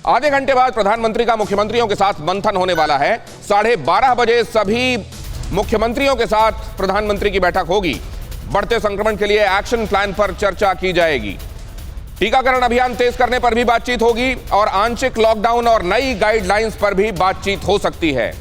आधे घंटे बाद प्रधानमंत्री का मुख्यमंत्रियों के साथ मंथन होने वाला है। 12:30 बजे सभी मुख्यमंत्रियों के साथ प्रधानमंत्री की बैठक होगी। बढ़ते संक्रमण के लिए एक्शन प्लान पर चर्चा की जाएगी। टीकाकरण अभियान तेज करने पर भी बातचीत होगी और आंशिक लॉकडाउन और नई गाइडलाइंस पर भी बातचीत हो सकती है।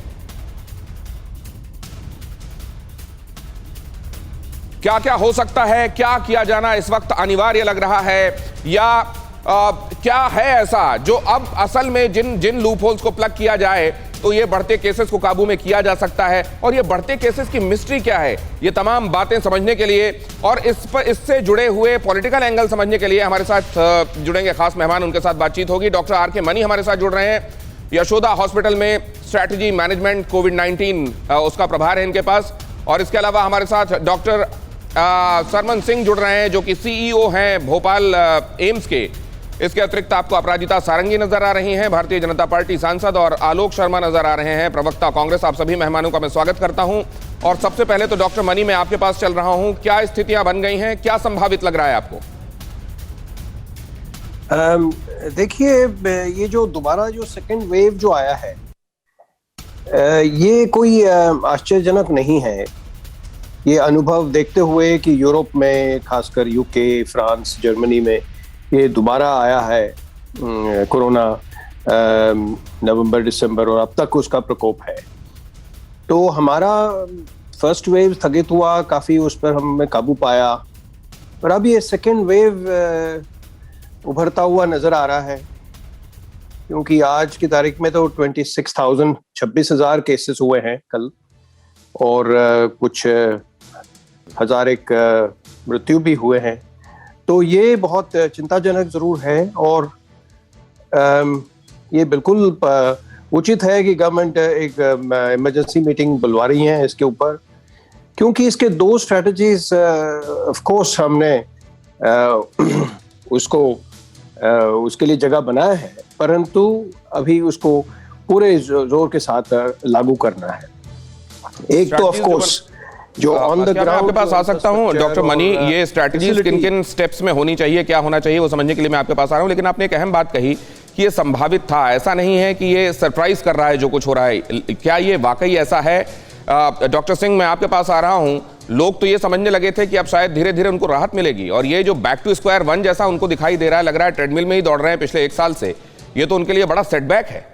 क्या क्या हो सकता है, क्या किया जाना इस वक्त अनिवार्य लग रहा है, या क्या है ऐसा जो अब असल में जिन लूपहोल्स को प्लग किया जाए तो ये बढ़ते केसेस को काबू में किया जा सकता है, और ये बढ़ते केसेस की मिस्ट्री क्या है, ये तमाम बातें समझने के लिए और इससे जुड़े हुए पॉलिटिकल एंगल समझने के लिए हमारे साथ जुड़ेंगे खास मेहमान। उनके साथ बातचीत होगी। Doctor R K. मनी हमारे साथ जुड़ रहे हैं। यशोदा हॉस्पिटल में स्ट्रैटेजी मैनेजमेंट कोविड-19 उसका प्रभार है इनके पास। और इसके अलावा हमारे साथ डॉक्टर सरमन सिंह जुड़ रहे हैं जो कि CEO हैं भोपाल एम्स के। इसके अतिरिक्त आपको अपराजिता सारंगी नजर आ रही हैं, भारतीय जनता पार्टी सांसद, और आलोक शर्मा नजर आ रहे हैं, प्रवक्ता कांग्रेस। आप सभी मेहमानों का मैं स्वागत करता हूं। और सबसे पहले तो डॉक्टर मनी, मैं आपके पास चल रहा हूं। क्या स्थितियां बन गई हैं, क्या संभावित लग रहा है आपको? देखिए, ये जो दोबारा जो सेकेंड वेव जो आया है, ये कोई आश्चर्यजनक नहीं है। ये अनुभव देखते हुए कि यूरोप में, खासकर UK, फ्रांस, जर्मनी में ये दोबारा आया है कोरोना, नवंबर, दिसंबर, और अब तक उसका प्रकोप है। तो हमारा फर्स्ट वेव स्थगित हुआ, काफ़ी उस पर हमने काबू पाया, पर अब ये सेकेंड वेव उभरता हुआ नज़र आ रहा है। क्योंकि आज की तारीख में तो 26,000 केसेस हुए हैं कल, और कुछ हजार एक मृत्यु भी हुए हैं। तो ये बहुत चिंताजनक जरूर है, और ये बिल्कुल उचित है कि गवर्नमेंट एक इमरजेंसी मीटिंग बुलवा रही है इसके ऊपर, क्योंकि इसके दो स्ट्रेटजीज ऑफ कोर्स हमने उसके लिए जगह बनाया है, परंतु अभी उसको पूरे जोर के साथ लागू करना है। एक तो ऑफ कोर्स जो ऑन द ग्राउंड, आपके पास आ सकता हूं डॉक्टर मनी, ये स्ट्रैटेजीज किन किन स्टेप्स में होनी चाहिए, क्या होना चाहिए, वो समझने के लिए मैं आपके पास आ रहा हूं। लेकिन आपने एक अहम बात कही कि ये संभावित था, ऐसा नहीं है कि ये सरप्राइज कर रहा है जो कुछ हो रहा है। क्या ये वाकई ऐसा है? डॉक्टर सिंह, मैं आपके पास आ रहा हूं। लोग तो ये समझने लगे थे कि अब शायद धीरे धीरे उनको राहत मिलेगी, और ये जो बैक टू स्क्वायर वन जैसा उनको दिखाई दे रहा है, लग रहा है ट्रेडमिल में ही दौड़ रहे हैं पिछले 1 साल से, ये तो उनके लिए बड़ा सेटबैक है।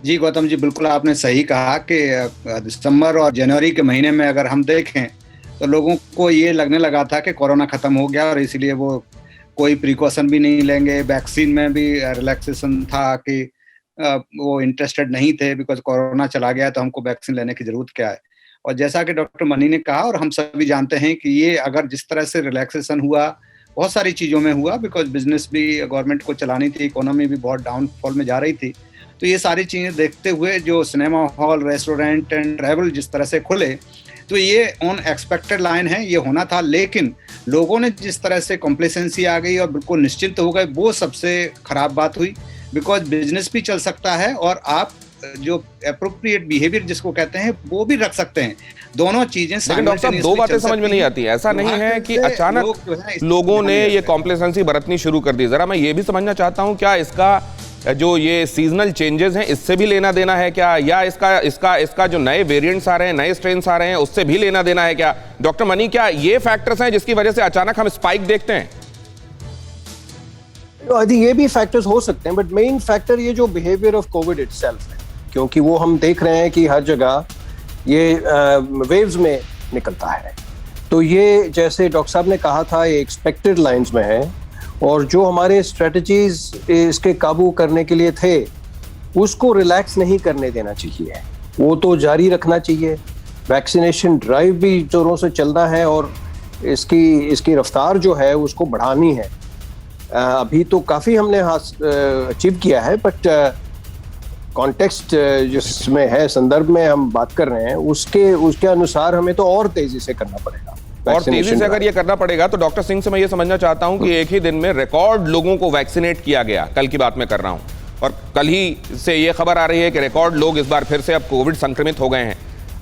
जी गौतम जी, बिल्कुल आपने सही कहा कि दिसंबर और जनवरी के महीने में अगर हम देखें तो लोगों को ये लगने लगा था कि कोरोना खत्म हो गया, और इसलिए वो कोई प्रिकॉशन भी नहीं लेंगे। वैक्सीन में भी रिलैक्सेशन था कि वो इंटरेस्टेड नहीं थे, बिकॉज कोरोना चला गया तो हमको वैक्सीन लेने की जरूरत क्या है। और जैसा कि डॉक्टर मनी ने कहा, और हम सभी जानते हैं कि ये अगर जिस तरह से रिलैक्सेशन हुआ, बहुत सारी चीज़ों में हुआ, बिकॉज बिजनेस भी गवर्नमेंट को चलानी थी, इकोनॉमी भी बहुत डाउनफॉल में जा रही थी। तो ये सारी चीज़ें देखते हुए जो cinema hall, restaurant and travel जिस तरह से खुले, तो ये ऑन एक्सपेक्टेड लाइन है, ये होना था। लेकिन लोगों ने जिस तरह से कॉम्प्लेसेंसी आ गई और बिल्कुल निश्चिंत हो गए, वो सबसे खराब बात हुई। बिकॉज बिजनेस भी चल सकता है और आप जो एप्रोप्रिएट बिहेवियर जिसको कहते हैं वो भी रख सकते हैं। दोनों चीजें साइमल्टेनियसली, दो बातें समझ में नहीं आती। ऐसा नहीं है कि अचानक लोगों ने ये कॉम्प्लेसेंसी बरतनी शुरू कर दी। जरा मैं ये भी समझना चाहता हूँ, क्या इसका जो ये सीजनल चेंजेस हैं इससे भी लेना देना है क्या, या इसका जो नए वेरिएंट्स आ रहे हैं, नए स्ट्रेन्स आ रहे हैं, उससे भी लेना देना है क्या? डॉक्टर मनी, क्या ये फैक्टर्स हैं जिसकी वजह से अचानक हम स्पाइक देखते हैं? ये भी फैक्टर्स हो सकते हैं, बट मेन फैक्टर ये जो बिहेवियर ऑफ कोविड इटसेल्फ है, क्योंकि वो हम देख रहे हैं कि हर जगह ये वेव्स में निकलता है। तो ये जैसे डॉक्टर साहब ने कहा था, ये एक्सपेक्टेड लाइंस में है, और जो हमारे स्ट्रेटजीज इसके काबू करने के लिए थे उसको रिलैक्स नहीं करने देना चाहिए, वो तो जारी रखना चाहिए। वैक्सीनेशन ड्राइव भी जोरों से चलना है, और इसकी रफ्तार जो है उसको बढ़ानी है। अभी तो काफ़ी हमने अचीव किया है, बट कॉन्टेक्स्ट जिसमें है, संदर्भ में हम बात कर रहे हैं, उसके अनुसार हमें तो और तेजी से करना पड़ेगा। और तेजी से अगर ये करना पड़ेगा तो डॉक्टर सिंह से मैं ये समझना चाहता हूं कि एक ही दिन में रिकॉर्ड लोगों को वैक्सीनेट किया गया, कल की बात मैं कर रहा हूं, और कल ही से ये खबर आ रही है कि रिकॉर्ड लोग इस बार फिर से अब कोविड संक्रमित हो गए हैं।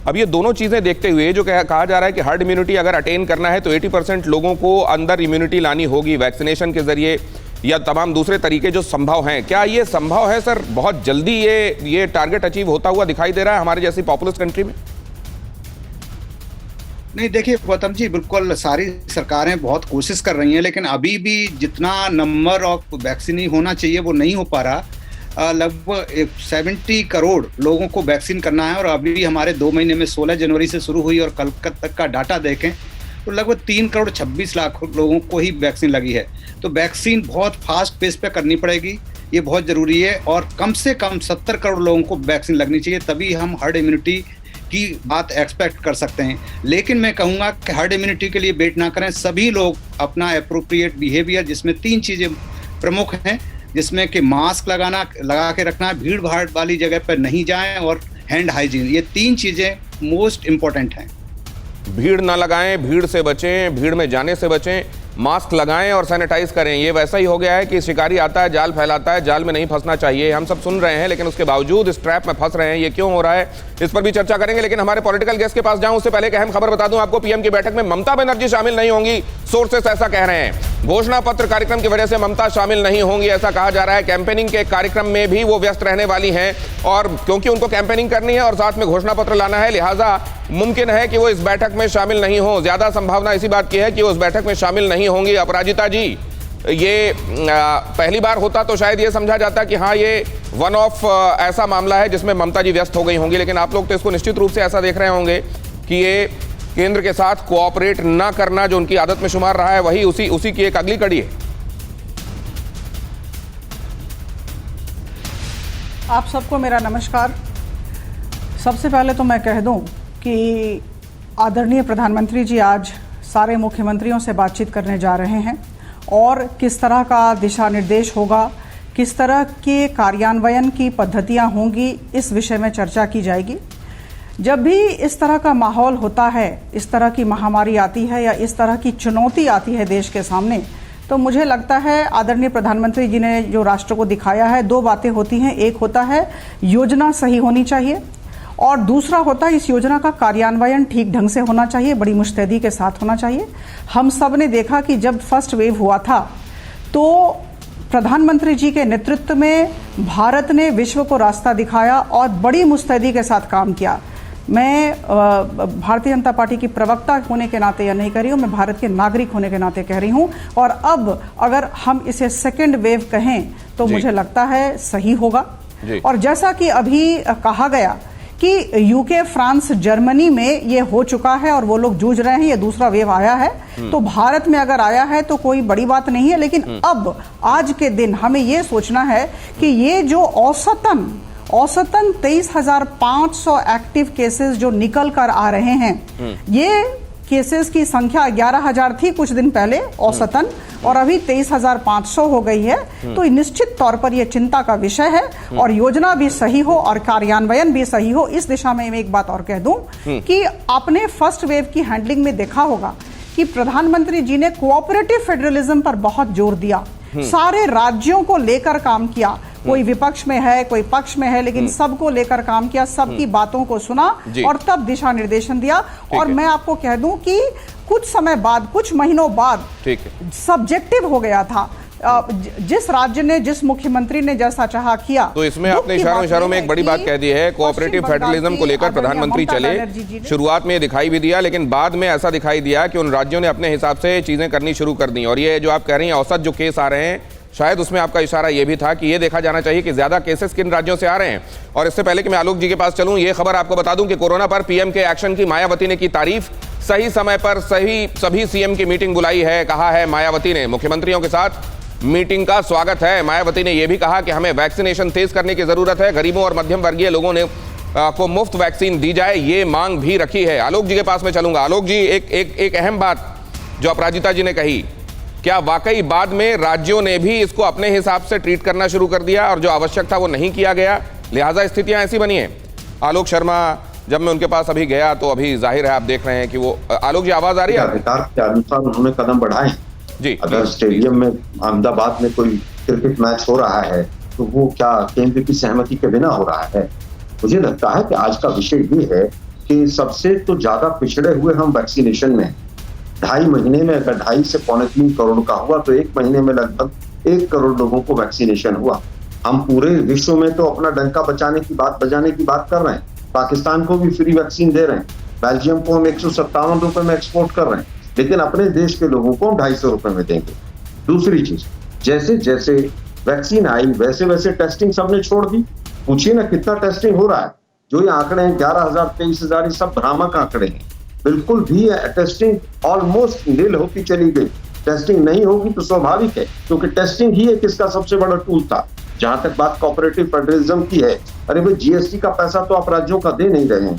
अब ये दोनों चीजें देखते हुए जो कहा जा रहा है कि हर्ड इम्यूनिटी अगर अटेन करना है तो 80% लोगों को अंदर इम्यूनिटी लानी होगी वैक्सीनेशन के जरिए, या तमाम दूसरे तरीके जो संभव हैं, क्या ये संभव है सर? बहुत जल्दी ये टारगेट अचीव होता हुआ दिखाई दे रहा है हमारे जैसी पॉपुलस कंट्री में? नहीं, देखिए गौतम जी, बिल्कुल सारी सरकारें बहुत कोशिश कर रही हैं, लेकिन अभी भी जितना नंबर ऑफ वैक्सीन होना चाहिए वो नहीं हो पा रहा। लगभग 70 करोड़ लोगों को वैक्सीन करना है और अभी हमारे 2 महीने में 16 जनवरी से शुरू हुई और कल तक का डाटा देखें तो लगभग 3 करोड़ 26 लाख लोगों को ही वैक्सीन लगी है। तो वैक्सीन बहुत फास्ट पेस पे करनी पड़ेगी, ये बहुत ज़रूरी है। और कम से कम 70 करोड़ लोगों को वैक्सीन लगनी चाहिए, तभी हम हर्ड इम्यूनिटी की बात एक्सपेक्ट कर सकते हैं। लेकिन मैं कहूँगा कि हर्ड इम्यूनिटी के लिए वेट ना करें, सभी लोग अपना एप्रोप्रिएट बिहेवियर, जिसमें 3 चीज़ें प्रमुख हैं, जिसमें कि मास्क लगा के रखना, भीड़ भाड़ वाली जगह पर नहीं जाएं और हैंड हाइजीन, ये 3 चीज़ें मोस्ट इम्पोर्टेंट हैं। भीड़ ना लगाएं, भीड़ से बचें, भीड़ में जाने से बचें, मास्क लगाएं और सैनिटाइज करें। ये वैसा ही हो गया है कि शिकारी आता है, जाल फैलाता है, जाल में नहीं फंसना चाहिए। हम सब सुन रहे हैं, लेकिन उसके बावजूद इस ट्रैप में फंस रहे हैं। ये क्यों हो रहा है, इस पर भी चर्चा करेंगे। लेकिन हमारे पॉलिटिकल गेस्ट के पास जाऊं उससे पहले एक अहम खबर बता दूं आपको। पीएम की बैठक में ममता बनर्जी शामिल नहीं होंगी, सोर्सेस ऐसा कह रहे हैं। घोषणा पत्र कार्यक्रम की वजह से ममता शामिल नहीं होंगी, ऐसा कहा जा रहा है। कैंपेनिंग के कार्यक्रम में भी वो व्यस्त रहने वाली हैं, और क्योंकि उनको कैंपेनिंग करनी है और साथ में घोषणा पत्र लाना है, लिहाजा मुमकिन है कि वो इस बैठक में शामिल नहीं हो। ज्यादा संभावना इसी बात की है कि वो उस बैठक में शामिल नहीं होंगी। अपराजिता जी, ये पहली बार होता तो शायद ये समझा जाता कि हाँ, ये वन ऑफ ऐसा मामला है जिसमें ममता जी व्यस्त हो गई होंगी, लेकिन आप लोग तो इसको निश्चित रूप से ऐसा देख रहे होंगे कि ये केंद्र के साथ कोऑपरेट ना करना जो उनकी आदत में शुमार रहा है, वही उसी की एक अगली कड़ी है। आप सबको मेरा नमस्कार। सबसे पहले तो मैं कह दूं कि आदरणीय प्रधानमंत्री जी आज सारे मुख्यमंत्रियों से बातचीत करने जा रहे हैं और किस तरह का दिशा निर्देश होगा, किस तरह के कार्यान्वयन की पद्धतियां होंगी, इस विषय में चर्चा की जाएगी। जब भी इस तरह का माहौल होता है, इस तरह की महामारी आती है या इस तरह की चुनौती आती है देश के सामने, तो मुझे लगता है आदरणीय प्रधानमंत्री जी ने जो राष्ट्र को दिखाया है, 2 बातें होती हैं। एक होता है योजना सही होनी चाहिए और दूसरा होता है इस योजना का कार्यान्वयन ठीक ढंग से होना चाहिए, बड़ी मुस्तैदी के साथ होना चाहिए। हम सब ने देखा कि जब फर्स्ट वेव हुआ था तो प्रधानमंत्री जी के नेतृत्व में भारत ने विश्व को रास्ता दिखाया और बड़ी मुस्तैदी के साथ काम किया। मैं भारतीय जनता पार्टी की प्रवक्ता होने के नाते या नहीं कह रही हूँ, मैं भारत के नागरिक होने के नाते कह रही हूँ। और अब अगर हम इसे सेकेंड वेव कहें तो मुझे लगता है सही होगा। और जैसा कि अभी कहा गया कि यूके, फ्रांस, जर्मनी में ये हो चुका है और वो लोग जूझ रहे हैं, ये दूसरा वेव आया है, तो भारत में अगर आया है तो कोई बड़ी बात नहीं है। लेकिन अब आज के दिन हमें ये सोचना है कि ये जो औसतन 23,500 एक्टिव केसेस जो निकल कर आ रहे हैं, ये केसेस की संख्या 11,000 थी कुछ दिन पहले औसतन, और अभी 23,500 हो गई है। तो निश्चित तौर पर यह चिंता का विषय है और योजना भी सही हो और कार्यान्वयन भी सही हो। इस दिशा में मैं एक बात और कह दूं कि आपने फर्स्ट वेव की हैंडलिंग में देखा होगा कि प्रधानमंत्री जी ने कोऑपरेटिव फेडरलिज्म पर बहुत जोर दिया, सारे राज्यों को लेकर काम किया। कोई विपक्ष में है, कोई पक्ष में है, लेकिन सबको लेकर काम किया, सबकी बातों को सुना और तब दिशा निर्देशन दिया। और मैं आपको कह दूं कि कुछ समय बाद, कुछ महीनों बाद सब्जेक्टिव हो गया था। जिस राज्य ने, जिस मुख्यमंत्री ने जैसा चाहा किया। तो इसमें आपने इशारों में एक बड़ी बात कह दी है। कोऑपरेटिव फेडरलिज्म को लेकर प्रधानमंत्री चले, शुरुआत में दिखाई भी दिया, लेकिन बाद में ऐसा दिखाई दिया कि उन राज्यों ने अपने हिसाब से चीजें करनी शुरू कर दी। और ये जो आप कह रही हैं औसत जो केस आ रहे हैं, शायद उसमें आपका इशारा यह भी था कि यह देखा जाना चाहिए कि ज्यादा केसेस किन राज्यों से आ रहे हैं। और इससे पहले कि मैं आलोक जी के पास चलूं, यह खबर आपको बता दूं कि कोरोना पर पीएम के एक्शन की मायावती ने की तारीफ। सही समय पर सभी सीएम की मीटिंग बुलाई है, कहा है मायावती ने। मुख्यमंत्रियों के साथ मीटिंग का स्वागत है। मायावती ने यह भी कहा कि हमें वैक्सीनेशन तेज करने की जरूरत है, गरीबों और मध्यम वर्गीय लोगों ने को मुफ्त वैक्सीन दी जाए, ये मांग भी रखी है। आलोक जी के पास में चलूंगा। आलोक जी, एक अहम बात जो अपराजिता जी ने कही, क्या वाकई बाद में राज्यों ने भी इसको अपने हिसाब से ट्रीट करना शुरू कर दिया और जो आवश्यक था वो नहीं किया गया, लिहाजा स्थितियां ऐसी बनी हैं? आलोक शर्मा, जब मैं उनके पास अभी गया तो अभी जाहिर है आप देख रहे हैं कि वो, आलोक जी आवाज आ रही है? अधिकार के अनुसार उन्होंने कदम बढ़ाए जी। अगर स्टेडियम में अहमदाबाद में कोई क्रिकेट मैच हो रहा है तो वो क्या केंद्र की सहमति के बिना हो रहा है? मुझे लगता है कि आज का विषय ये है कि सबसे तो ज्यादा पिछड़े हुए हम वैक्सीनेशन में। 2.5 महीने में अगर 2.5 से 3.25 करोड़ का हुआ तो 1 महीने में लगभग 1 करोड़ लोगों को वैक्सीनेशन हुआ। हम पूरे विश्व में तो अपना डंका बजाने की बात कर रहे हैं। पाकिस्तान को भी फ्री वैक्सीन दे रहे हैं, बेल्जियम को हम 157 रुपए में एक्सपोर्ट कर रहे हैं, लेकिन अपने देश के लोगों को हम 250 रुपए में देंगे। दूसरी चीज, जैसे जैसे वैक्सीन आई वैसे वैसे टेस्टिंग सबने छोड़ दी। पूछिए ना कितना टेस्टिंग हो रहा है। जो ये आंकड़े हैं 11,000 23,000 ये सब भ्रामक आंकड़े हैं। बिल्कुल भी टेस्टिंग ऑलमोस्ट नील होती चली गई। टेस्टिंग नहीं होगी तो स्वाभाविक है, क्योंकि टेस्टिंग ही एक इसका सबसे बड़ा टूल था। जहां तक बात कोऑपरेटिव फेडरलिज्म की है, अरे भाई जीएसटी का पैसा तो आप राज्यों का दे नहीं रहे हैं।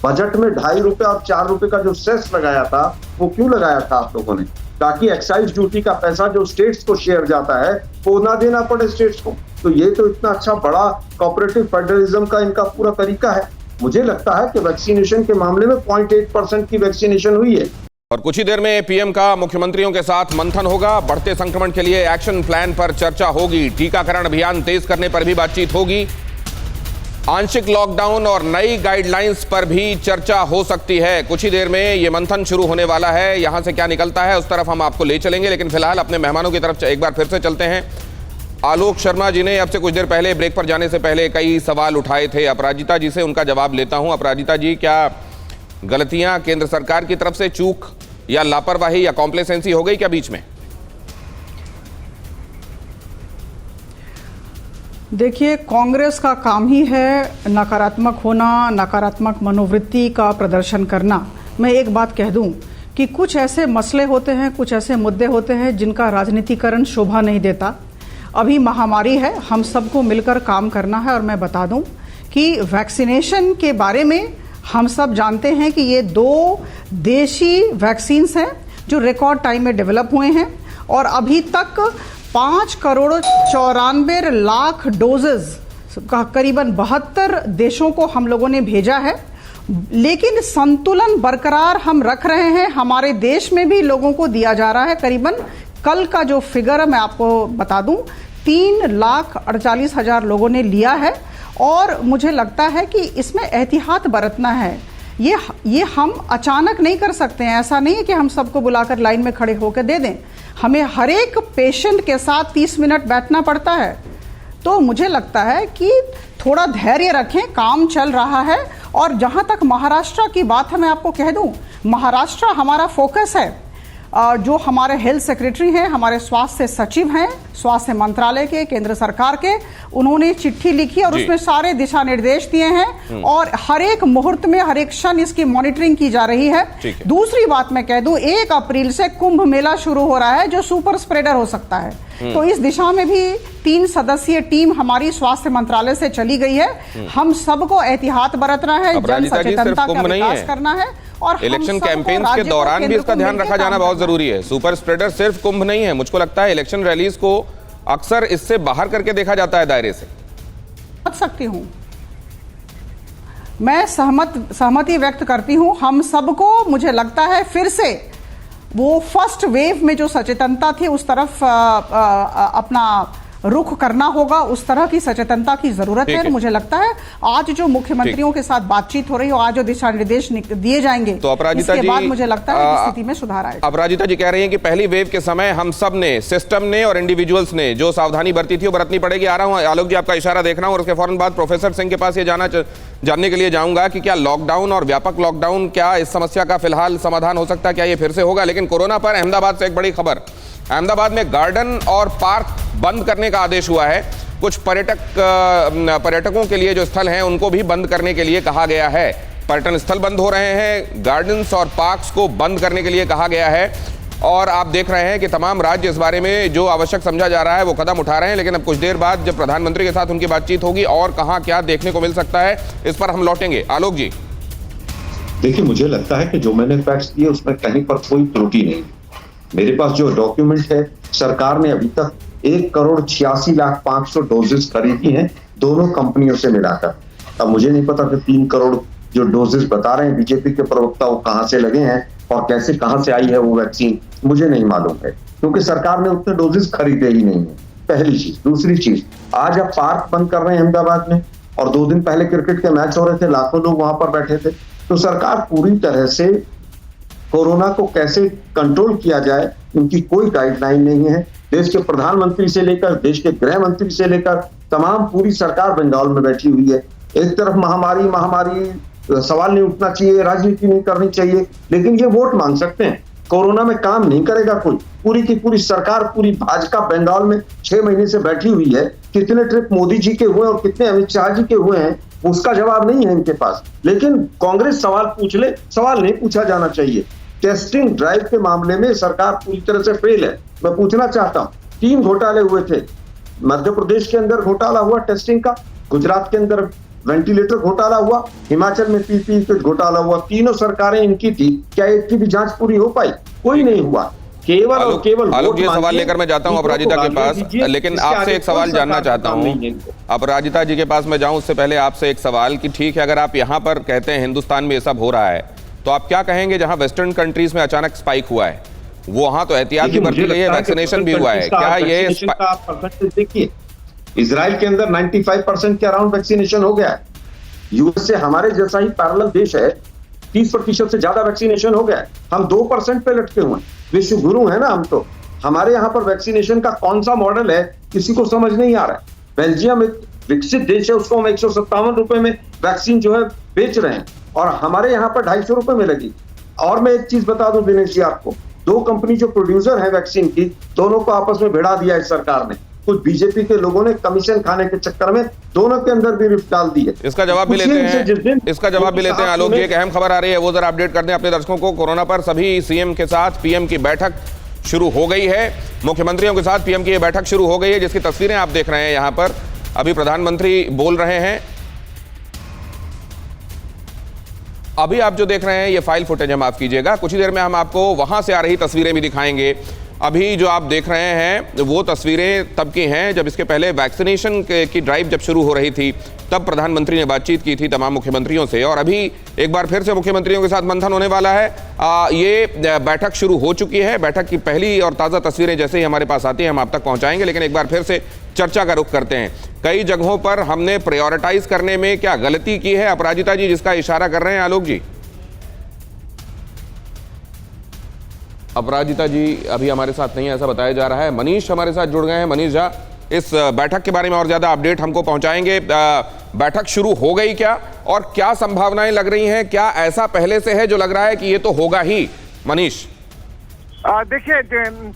बजट में 2.5 रुपए और 4 रुपए का जो सेस लगाया था, वो क्यों लगाया था आप लोगों ने? ताकि एक्साइज ड्यूटी का पैसा जो स्टेट्स को शेयर जाता है वो ना देना पड़े स्टेट्स को। तो ये तो इतना अच्छा बड़ा कोऑपरेटिव फेडरलिज्म का इनका पूरा तरीका है। मुझे लगता है कि वैक्सीनेशन के मामले में 0.8% की वैक्सीनेशन हुई है। और कुछ ही देर में पीएम का मुख्यमंत्रियों के साथ मंथन होगा। बढ़ते संक्रमण के लिए एक्शन प्लान पर चर्चा होगी। टीकाकरण अभियान तेज करने पर भी बातचीत होगी। आंशिक लॉकडाउन और नई गाइडलाइंस पर भी चर्चा हो सकती है। कुछ ही देर में ये मंथन शुरू होने वाला है। यहां से क्या निकलता है उस तरफ हम आपको ले चलेंगे, लेकिन फिलहाल अपने मेहमानों की तरफ एक बार फिर से चलते हैं। आलोक शर्मा जी ने अब से कुछ देर पहले ब्रेक पर जाने से पहले कई सवाल उठाए थे। अपराजिता जी से उनका जवाब लेता हूं। अपराजिता जी, क्या गलतियां केंद्र सरकार की तरफ से, चूक या लापरवाही या कॉम्प्लेसेंसी हो गई क्या बीच में? देखिए, कांग्रेस का काम ही है नकारात्मक होना, नकारात्मक मनोवृत्ति का प्रदर्शन करना। मैं एक बात कह दूं कि कुछ ऐसे मसले होते हैं, कुछ ऐसे मुद्दे होते हैं जिनका राजनीतिकरण शोभा नहीं देता। अभी महामारी है, हम सबको मिलकर काम करना है। और मैं बता दूं कि वैक्सीनेशन के बारे में हम सब जानते हैं कि ये 2 देशी वैक्सीन्स हैं जो रिकॉर्ड टाइम में डेवलप हुए हैं और अभी तक 5,94,00,000 डोजेज का करीबन 72 देशों को हम लोगों ने भेजा है। लेकिन संतुलन बरकरार हम रख रहे हैं। हमारे देश में भी लोगों को दिया जा रहा है। करीबन कल का जो फिगर मैं आपको बता दूं, 3,48,000 लोगों ने लिया है। और मुझे लगता है कि इसमें एहतियात बरतना है। ये हम अचानक नहीं कर सकते हैं। ऐसा नहीं है कि हम सबको बुलाकर लाइन में खड़े होकर दे दें। हमें हर एक पेशेंट के साथ 30 मिनट बैठना पड़ता है। तो मुझे लगता है कि थोड़ा धैर्य रखें, काम चल रहा है। और जहां तक महाराष्ट्र की बात है, मैं आपको कह दूं, महाराष्ट्र हमारा फोकस है। जो हमारे हेल्थ सेक्रेटरी हैं, हमारे स्वास्थ्य सचिव हैं, स्वास्थ्य मंत्रालय के, केंद्र सरकार के, उन्होंने चिट्ठी लिखी और उसमें सारे दिशा निर्देश दिए हैं और हर एक मुहूर्त में, हर एक क्षण इसकी मॉनिटरिंग की जा रही है। दूसरी बात मैं कह दूं, 1 अप्रैल से कुंभ मेला शुरू हो रहा है जो सुपर स्प्रेडर हो सकता है। तो इस दिशा में भी 3 सदस्यीय टीम हमारी स्वास्थ्य मंत्रालय से चली गई है। हम सबको एहतियात बरतना है, जन सचेतनता का विकास करना है। और इलेक्शन कैंपेन्स के दौरान भी इसका ध्यान रखा जाना बहुत जरूरी है। सुपर स्प्रेडर सिर्फ कुंभ नहीं है। मुझको लगता है इलेक्शन रैलीज को अक्सर इससे बाहर करके देखा जाता है दायरे से। समझ सकती हूं, मैं सहमति व्यक्त करती हूं। हम सबको, मुझे लगता है, फिर से वो फर्स्ट वेव में जो सचेतनता थी उस तरफ अपना रुख करना होगा। उस तरह की सचेतनता की जरूरत है। मुझे लगता है आज जो मुख्यमंत्रियों के साथ बातचीत हो रही है, आज जो दिशा निर्देश दिए जाएंगे, तो अपराजिता जी, बाद मुझे लगता है कि स्थिति में सुधार आएगा। अपराजिता जी कह रही हैं कि पहली वेव के समय हम सब ने, सिस्टम ने और इंडिविजुअल्स ने जो सावधानी बरती थी वो बरतनी पड़ेगी। आ रहा हूं, आलोक जी आपका इशारा देख रहा हूं और उसके फौरन बाद प्रोफेसर सिंह के पास ये जानने के लिए जाऊंगा कि क्या लॉकडाउन और व्यापक लॉकडाउन, क्या इस समस्या का फिलहाल समाधान हो सकता है? क्या ये फिर से होगा? लेकिन कोरोना पर अहमदाबाद से एक बड़ी खबर। अहमदाबाद में गार्डन और पार्क बंद करने का आदेश हुआ है। कुछ पर्यटकों के लिए जो स्थल हैं उनको भी बंद करने के लिए कहा गया है। पर्यटन स्थल बंद हो रहे हैं, गार्डन्स और पार्क्स को बंद करने के लिए कहा गया है। और आप देख रहे हैं कि तमाम राज्य इस बारे में जो आवश्यक समझा जा रहा है वो कदम उठा रहे हैं। लेकिन अब कुछ देर बाद जब प्रधानमंत्री के साथ उनकी बातचीत होगी और कहां क्या देखने को मिल सकता है, इस पर हम लौटेंगे। आलोक जी, देखिए, मुझे लगता है कि जो मैंने फैक्ट्स दिए उसमें कहीं पर कोई त्रुटि नहीं। मेरे पास जो डॉक्यूमेंट है, सरकार ने अभी तक 1,86,500,000 डोजेस खरीदी हैं दोनों कंपनियों से मिलाकर। अब मुझे नहीं पता कि 3 करोड़ जो डोजेस बता रहे हैं बीजेपी के प्रवक्ता, वो कहां से लगे हैं और कैसे, कहां से आई है वो वैक्सीन, मुझे नहीं मालूम है, क्योंकि सरकार ने उतने डोजेस खरीदे ही नहीं है। पहली चीज। दूसरी चीज, आज आप पार्क बंद कर रहे हैं अहमदाबाद में, और 2 दिन पहले क्रिकेट के मैच हो रहे थे, लाखों लोग वहां पर बैठे थे। तो सरकार पूरी तरह से कोरोना को कैसे कंट्रोल किया जाए उनकी कोई गाइडलाइन नहीं है। देश के प्रधानमंत्री से लेकर देश के गृह मंत्री से लेकर तमाम पूरी सरकार बंगाल में बैठी हुई है। एक तरफ महामारी सवाल नहीं उठना चाहिए, राजनीति नहीं करनी चाहिए, लेकिन ये वोट मांग सकते हैं। कोरोना में काम नहीं करेगा कोई। पूरी की पूरी सरकार, पूरी भाजपा बंगाल में 6 महीने से बैठी हुई है। कितने ट्रिप मोदी जी के हुए और कितने अमित शाह जी के हुए हैं, उसका जवाब नहीं है इनके पास। लेकिन कांग्रेस सवाल पूछ ले, सवाल नहीं पूछा जाना चाहिए। टेस्टिंग ड्राइव के मामले में सरकार पूरी तरह से फेल है। मैं पूछना चाहता हूं, 3 घोटाले हुए थे। मध्य प्रदेश के अंदर घोटाला हुआ टेस्टिंग का, गुजरात के अंदर वेंटिलेटर घोटाला हुआ, हिमाचल में पीपीई किट घोटाला हुआ। तीनों सरकारें इनकी थी, क्या एक की भी जांच पूरी हो पाई? कोई नहीं हुआ। केवल और केवल आलोक, ये सवाल लेकर मैं जाता हूं अपराजिता के पास, लेकिन आपसे एक सवाल जानना चाहता हूं। अपराजिता जी के पास मैं जाऊं उससे पहले आपसे एक सवाल कि ठीक है, अगर आप यहां पर कहते हैं हिंदुस्तान में ये सब हो रहा है, तो आप क्या कहेंगे जहां वेस्टर्न कंट्रीज में अचानक स्पाइक हुआ है? वो वहां तो एहतियात भी बरती गई है, वैक्सीनेशन भी हुआ है, क्या ये देखिए, इजराइल के अंदर 95% के अराउंड वैक्सीनेशन हो गया है। यूएस से हमारे जैसा ही पैरेलल देश है, 30% से ज्यादा वैक्सीनेशन हो गया है। हम 2% पे लटके हुए हैं। विश्व गुरु है ना हम तो। हमारे यहाँ पर वैक्सीनेशन का कौन सा मॉडल है किसी को समझ नहीं आ रहा है। बेल्जियम एक विकसित देश है, उसको हम 157 रुपए में वैक्सीन जो है बेच रहे हैं, और हमारे यहाँ पर 250 रुपए में लगी। और मैं एक चीज बता दूं दिनेश जी आपको, 2 कंपनी जो प्रोड्यूसर है वैक्सीन की, दोनों को आपस में भिड़ा दिया इस सरकार ने। कुछ बीजेपी के लोगों ने कमीशन खाने के चक्कर में दोनों के अंदर भी रिफ्ट डाल दी है। इसका जवाब भी लेते हैं आलोक जी, एक अहम खबर आ रही है, वो जरा अपडेट कर दें अपने दर्शकों को। कोरोना पर सभी सीएम के साथ पीएम की बैठक शुरू हो गई है। मुख्यमंत्रियों के साथ पीएम की यह बैठक शुरू हो गई है, जिसकी तस्वीरें आप देख रहे हैं यहां पर। अभी प्रधानमंत्री बोल रहे हैं। अभी आप जो देख रहे हैं ये फाइल फुटेज है, माफ कीजिएगा। कुछ ही देर में हम आपको वहां से आ रही तस्वीरें भी दिखाएंगे। अभी जो आप देख रहे हैं वो तस्वीरें तब की हैं जब इसके पहले वैक्सीनेशन की ड्राइव जब शुरू हो रही थी, तब प्रधानमंत्री ने बातचीत की थी तमाम मुख्यमंत्रियों से। और अभी एक बार फिर से मुख्यमंत्रियों के साथ मंथन होने वाला है। ये बैठक शुरू हो चुकी है। बैठक की पहली और ताज़ा तस्वीरें जैसे ही हमारे पास आती हैं हम आप तक पहुंचाएंगे, लेकिन एक बार फिर से चर्चा का रुख करते हैं। कई जगहों पर हमने प्रायोरिटाइज करने में क्या गलती की है अपराजिता जी, जिसका इशारा कर रहे हैं आलोक जी? अपराजिता जी अभी हमारे साथ नहीं है ऐसा बताया जा रहा है। मनीष हमारे साथ जुड़ गए हैं। मनीष झा, इस बैठक के बारे में और ज्यादा अपडेट हमको पहुंचाएंगे। बैठक शुरू हो गई क्या, और क्या संभावनाएं लग रही हैं? क्या ऐसा पहले से है जो लग रहा है कि ये तो होगा ही? मनीष, देखिए,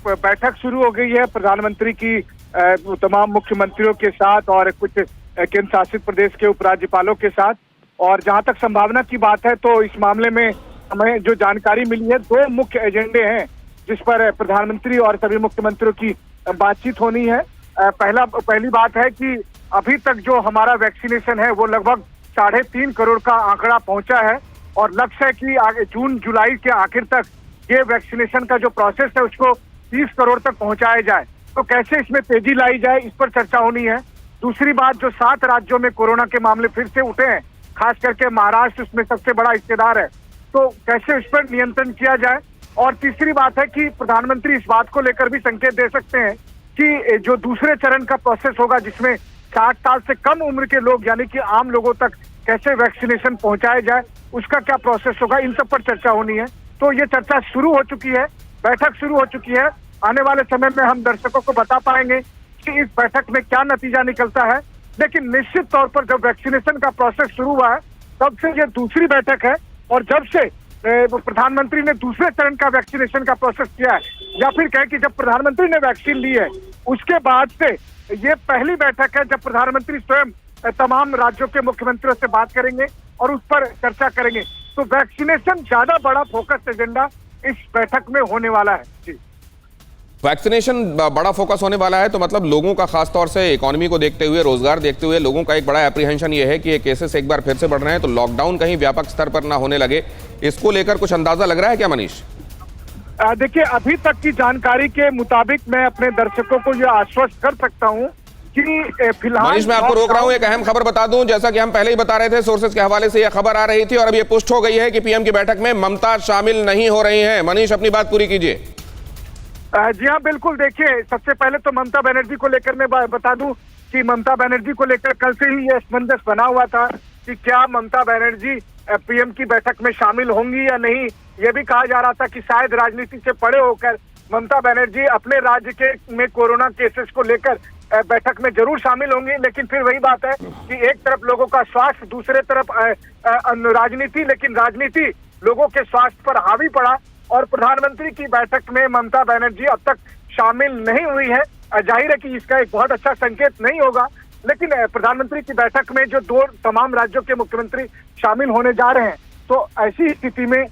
बैठक शुरू हो गई है प्रधानमंत्री की तमाम मुख्यमंत्रियों के साथ और कुछ केंद्र शासित प्रदेश के उपराज्यपालों के साथ। और जहां तक संभावना की बात है तो इस मामले में हमें जो जानकारी मिली है, 2 मुख्य एजेंडे हैं जिस पर प्रधानमंत्री और सभी मुख्यमंत्रियों की बातचीत होनी है। पहली बात है कि अभी तक जो हमारा वैक्सीनेशन है वो लगभग 3.5 करोड़ का आंकड़ा पहुंचा है, और लक्ष्य है कि आगे जून जुलाई के आखिर तक ये वैक्सीनेशन का जो प्रोसेस है उसको 30 करोड़ तक पहुंचाया जाए। तो कैसे इसमें तेजी लाई जाए, इस पर चर्चा होनी है। दूसरी बात, जो 7 राज्यों में कोरोना के मामले फिर से उठे हैं, खास करके महाराष्ट्र उसमें सबसे बड़ा हिस्सेदार है, तो कैसे इस पर नियंत्रण किया जाए। और तीसरी बात है कि प्रधानमंत्री इस बात को लेकर भी संकेत दे सकते हैं कि जो दूसरे चरण का प्रोसेस होगा, जिसमें 60 साल से कम उम्र के लोग यानी कि आम लोगों तक कैसे वैक्सीनेशन पहुंचाया जाए, उसका क्या प्रोसेस होगा, इन सब पर चर्चा होनी है। तो ये चर्चा शुरू हो चुकी है, बैठक शुरू हो चुकी है। आने वाले समय में हम दर्शकों को बता पाएंगे कि इस बैठक में क्या नतीजा निकलता है। लेकिन निश्चित तौर पर जब वैक्सीनेशन का प्रोसेस शुरू हुआ है तब से ये दूसरी बैठक है, और जब से प्रधानमंत्री ने दूसरे चरण का वैक्सीनेशन का प्रोसेस किया है, या फिर कहें कि जब प्रधानमंत्री ने वैक्सीन ली है उसके बाद से ये पहली बैठक है जब प्रधानमंत्री स्वयं तमाम राज्यों के मुख्यमंत्रियों से बात करेंगे और उस पर चर्चा करेंगे। तो वैक्सीनेशन ज्यादा बड़ा फोकस एजेंडा इस बैठक में होने वाला है। जी, वैक्सीनेशन बड़ा फोकस होने वाला है, तो मतलब लोगों का खास तौर से इकोनॉमी को देखते हुए, रोजगार देखते हुए लोगों का एक बड़ा एप्रीहेंशन ये है कि ये केसेस एक बार फिर से बढ़ रहे हैं, तो लॉकडाउन कहीं व्यापक स्तर पर ना होने लगे। इसको लेकर कुछ अंदाजा लग रहा है क्या मनीष? देखिए, अभी तक की जानकारी के मुताबिक मैं अपने दर्शकों को यह आश्वस्त कर सकता हूं कि फिलहाल। मनीष, मैं आपको रोक रहा हूं, एक अहम खबर बता दूं। जैसा कि हम पहले ही बता रहे थे, सोर्सेज के हवाले से यह खबर आ रही थी और अब ये पुष्ट हो गई है कि पीएम की बैठक में ममता शामिल नहीं हो रही है। मनीष, अपनी बात पूरी कीजिए। जी हाँ, बिल्कुल। देखिए, सबसे पहले तो ममता बनर्जी को लेकर मैं बता दूं कि ममता बनर्जी को लेकर कल से ही ये असमंजस बना हुआ था कि क्या ममता बनर्जी पीएम की बैठक में शामिल होंगी या नहीं। यह भी कहा जा रहा था कि शायद राजनीति से परे होकर ममता बनर्जी अपने राज्य के में कोरोना केसेस को लेकर बैठक में जरूर शामिल होंगी, लेकिन फिर वही बात है कि एक तरफ लोगों का स्वास्थ्य, दूसरे तरफ राजनीति, लेकिन राजनीति लोगों के स्वास्थ्य पर हावी पड़ा और प्रधानमंत्री की बैठक में ममता बनर्जी अब तक शामिल नहीं हुई है। जाहिर है कि इसका एक बहुत अच्छा संकेत नहीं होगा, लेकिन प्रधानमंत्री की बैठक में जो तमाम राज्यों के मुख्यमंत्री शामिल होने जा रहे हैं, तो ऐसी स्थिति में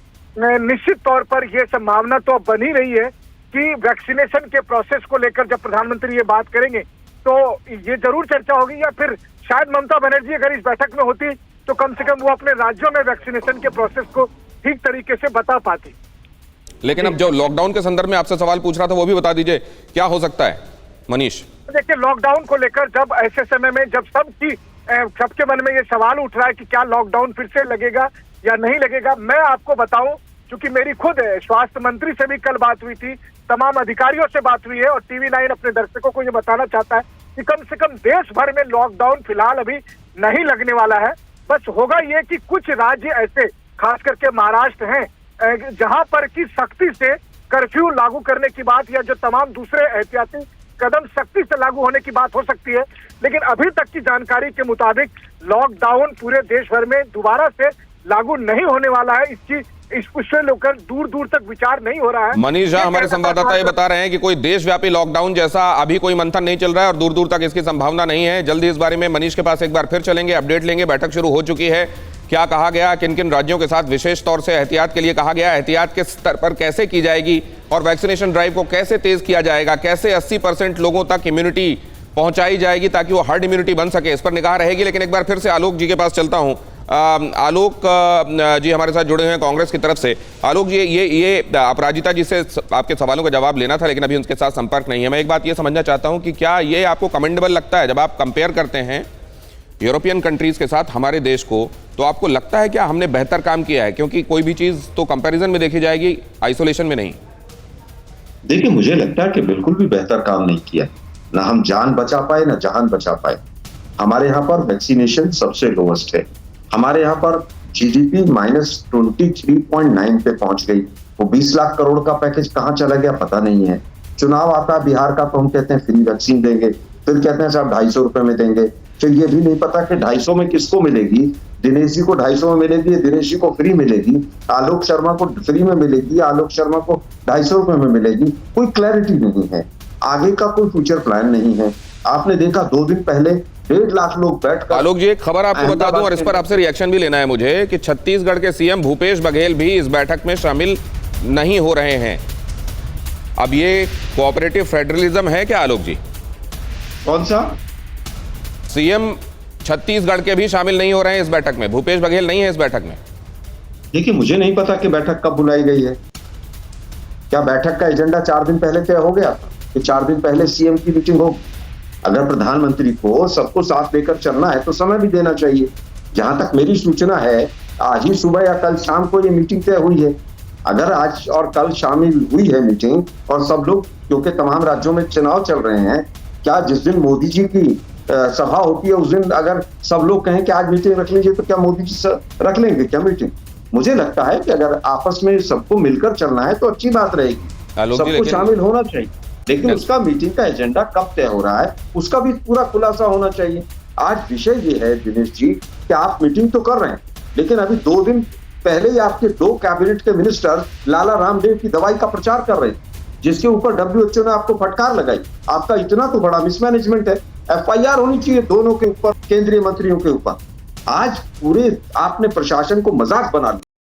निश्चित तौर पर यह संभावना तो अब बनी रही है कि वैक्सीनेशन के प्रोसेस को लेकर जब प्रधानमंत्री ये बात करेंगे तो ये जरूर चर्चा होगी, या फिर शायद ममता बनर्जी अगर इस बैठक में होती तो कम से कम वो अपने राज्यों में वैक्सीनेशन के प्रोसेस को ठीक तरीके से बता पाती। लेकिन अब जो लॉकडाउन के संदर्भ में आपसे सवाल पूछ रहा था वो भी बता दीजिए, क्या हो सकता है मनीष? देखिए, लॉकडाउन को लेकर जब ऐसे समय में जब सबके मन में ये सवाल उठ रहा है कि क्या लॉकडाउन फिर से लगेगा या नहीं लगेगा, मैं आपको बताऊं, क्योंकि मेरी खुद स्वास्थ्य मंत्री से भी कल बात हुई थी, तमाम अधिकारियों से बात हुई है और TV9 अपने दर्शकों को ये बताना चाहता है कि कम से कम देश भर में लॉकडाउन फिलहाल अभी नहीं लगने वाला है। बस होगा ये कि कुछ राज्य ऐसे, खास करके महाराष्ट्र हैं, जहां पर की सख्ती से कर्फ्यू लागू करने की बात या जो तमाम दूसरे एहतियाती कदम सख्ती से लागू होने की बात हो सकती है, लेकिन अभी तक की जानकारी के मुताबिक लॉकडाउन पूरे देश भर में दोबारा से लागू नहीं होने वाला है। इसको लेकर दूर दूर तक विचार नहीं हो रहा है। मनीष झा, हमारे संवाददाता ये बता रहे हैं कि कोई देशव्यापी लॉकडाउन जैसा अभी कोई मंथन नहीं चल रहा है और दूर दूर तक इसकी संभावना नहीं है। जल्दी इस बारे में मनीष के पास एक बार फिर चलेंगे, अपडेट लेंगे। बैठक शुरू हो चुकी है, क्या कहा गया, किन किन राज्यों के साथ विशेष तौर से एहतियात के लिए कहा गया, एहतियात के स्तर पर कैसे की जाएगी और वैक्सीनेशन ड्राइव को कैसे तेज किया जाएगा, कैसे 80% लोगों तक इम्यूनिटी पहुंचाई जाएगी ताकि वो हर्ड इम्यूनिटी बन सके, इस पर निगाह रहेगी। लेकिन एक बार फिर से आलोक जी के पास चलता हूं। आलोक जी हमारे साथ जुड़े हुए हैं कांग्रेस की तरफ से। आलोक जी, ये अपराजिता जी से आपके सवालों का जवाब लेना था, लेकिन अभी उनके साथ संपर्क नहीं है। मैं एक बात ये समझना चाहता हूं कि क्या ये आपको कमेंडेबल लगता है, जब आप कंपेयर करते हैं यूरोपियन कंट्रीज के साथ हमारे देश को, तो आपको लगता है क्या हमने बेहतर काम किया है? क्योंकि कोई भी चीज तो कंपैरिजन में देखी जाएगी, आइसोलेशन में नहीं। देखिए, मुझे लगता है कि बिल्कुल भी बेहतर काम नहीं किया, ना हम जान बचा पाए ना जहान बचा पाए। हमारे यहाँ पर वैक्सीनेशन सबसे लोवेस्ट है। हमारे यहाँ पर GDP -23.9 पे पहुंच गई। वो 20 लाख करोड़ का पैकेज कहाँ चला गया पता नहीं है। चुनाव आता है बिहार का तो हम कहते हैं फ्री वैक्सीन देंगे, फिर कहते हैं साहब 250 रुपए में देंगे, फिर ये भी नहीं पता कि 250 में किसको मिलेगी। दिनेश जी को 250 में मिलेगी, दिनेश जी को फ्री मिलेगी, आलोक शर्मा को फ्री में मिलेगी, आलोक शर्मा को 250 रुपए में मिलेगी। कोई क्लैरिटी नहीं है, आगे का कोई फ्यूचर प्लान नहीं है। आपने देखा 2 दिन पहले 1.5 लाख लोग बैठकर। आलोक जी, एक खबर आपको बता दूं और इस पर आपसे रिएक्शन भी लेना है मुझे कि छत्तीसगढ़ के CM भूपेश बघेल भी इस बैठक में शामिल नहीं हो रहे हैं। अब ये कोऑपरेटिव फेडरलिज्म है क्या आलोक जी? कौन सा? CM छत्तीसगढ़ के भी शामिल नहीं हो रहे हैं इस बैठक में, भूपेश बघेल नहीं है इस बैठक में। देखिए, मुझे नहीं पता कि बैठक कब बुलाई गई है। क्या बैठक का एजेंडा 4 दिन पहले तय हो गया कि 4 दिन पहले CM की मीटिंग हो? अगर प्रधानमंत्री को सबको साथ लेकर चलना है तो समय भी देना चाहिए। जहां तक मेरी सूचना है, आज ही सुबह या कल शाम को ये मीटिंग तय हुई है। अगर आज और कल शामिल हुई है मीटिंग और सब लोग, क्योंकि तमाम राज्यों में चुनाव चल रहे हैं, क्या जिस दिन मोदी जी की सभा होती है उस दिन अगर सब लोग कहें कि आज मीटिंग रख लीजिए तो क्या मोदी जी रख लेंगे क्या मीटिंग? मुझे लगता है कि अगर आपस में सबको मिलकर चलना है तो अच्छी बात रहेगी, सबको शामिल होना चाहिए। लेकिन उसका मीटिंग का एजेंडा कब तय हो रहा है उसका भी पूरा खुलासा होना चाहिए। आज विषय ये है दिनेश जी कि आप मीटिंग तो कर रहे हैं, लेकिन अभी 2 दिन पहले ही आपके 2 कैबिनेट के मिनिस्टर लाला रामदेव की दवाई का प्रचार कर रहे थे, जिसके ऊपर WHO ने आपको फटकार लगाई। आपका इतना तो बड़ा मिसमैनेजमेंट है। FIR होनी चाहिए दोनों के ऊपर, केंद्रीय मंत्रियों के ऊपर। आज पूरे आपने प्रशासन को मजाक बना दिया।